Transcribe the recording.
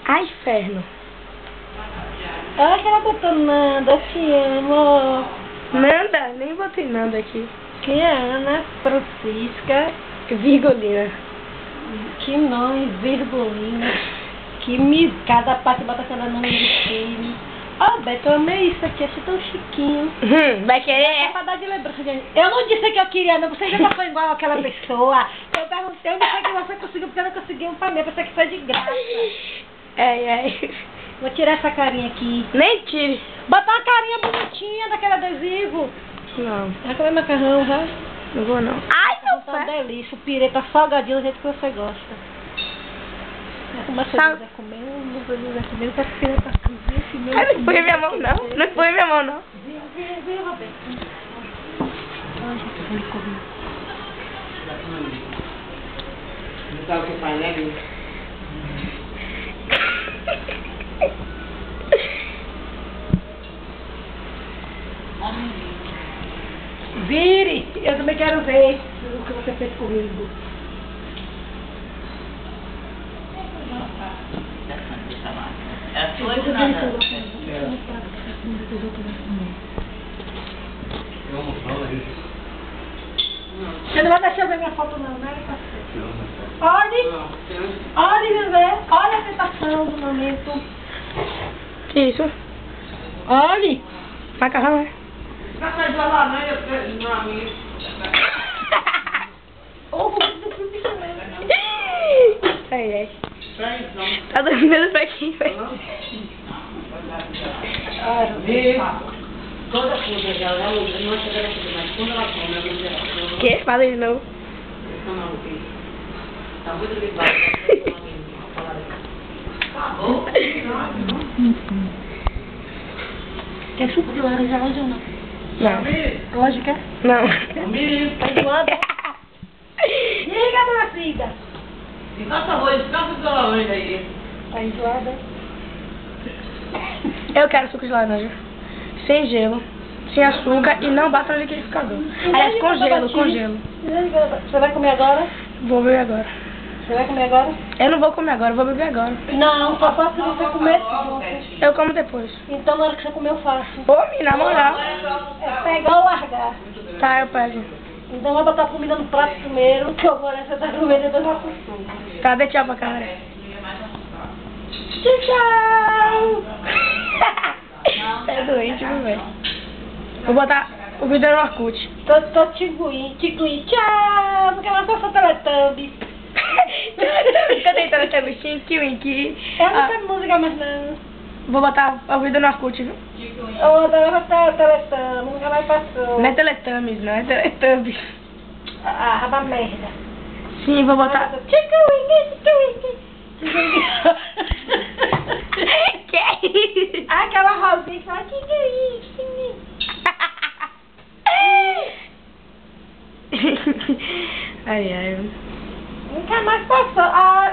Ai, inferno. Olha que ela botou Nanda, te amo. Nanda, nem botei nada aqui. Que é Ana Francisca. Virgulina. Que nome, virgulina. Que cada parte bota cada nome de filho. Ó, Beto, eu amei isso aqui, achei tão chiquinho. Vai querer? É pra dar de lembrança, gente. Eu não disse que eu queria, não. Você já foi igual àquela pessoa. Eu perguntei, eu não sei que você conseguiu, porque eu não consegui um pra mim. Eu pensei que foi de graça. Ai. Vou tirar essa carinha aqui. Nem tire. Botar uma carinha bonitinha daquele adesivo. Não, Vai comer macarrão, já? não vou não. Ai, meu Tá uma pé. delícia. O pirê tá salgadinho do jeito que você gosta. Uma Sal- vai comer, uma vai comer, tá pirê tá cozinha. Ai, não foi minha mão não. Não foi minha mão não. Vem, Roberto. Ai, gente, eu vou comer. Não sabe o que faz, né, Lili? Vire! Eu também quero ver o que você fez comigo. É sua de nada. Você não vai deixar eu ver minha foto não, né? Olhe! Olhe, bebê! Olha a tentação do momento. Que isso? Olhe! Macarrão, é? Café de laranja, meu amigo. Ai. Tá dormindo pra quem, velho? Toda coisa dela, ela não acha que ela fica, mas quando ela come, ela não Que? Fala de novo. tá muito ligado. Tá bom? Quer suco de laranja hoje ou não? Não. Hoje quer? Não. Tá enjoada? Diga, dona Cida! Descansa da laranja aí. Tá enjoada? Eu quero suco de laranja. Sem gelo, sem açúcar e não bata no liquidificador. Aliás, com gelo, com gelo. Você vai comer agora? Vou beber agora. Você vai comer agora? Eu não vou comer agora, eu vou beber agora. Não, só faço se você comer. Eu como depois. Então na hora que você comer eu faço. Ô, na moral. É pegar ou largar. Tá, eu pego. Então vai botar a comida no prato primeiro, que eu vou nessa da comida e depois eu acostumo. Tá, dê tchau pra câmera. Tchau! Você é doente, meu velho. Vou botar o vídeo no Orkut. Tô tiguinho, tchau! Porque ela só Teletubbies. Fica tentando ter bichinho, Winky. Eu não sei música mais não. Vou botar o vídeo no Orkut, viu? Eu adoro Teletubbies, nunca mais passou. Não é Teletubbies, não, é Teletubbies. Ah, raba merda. Sim, vou botar. Tiguinho. Que? Aquela rosinha que fala tiguinho. Ai, ai. Nunca mais passou. Ah,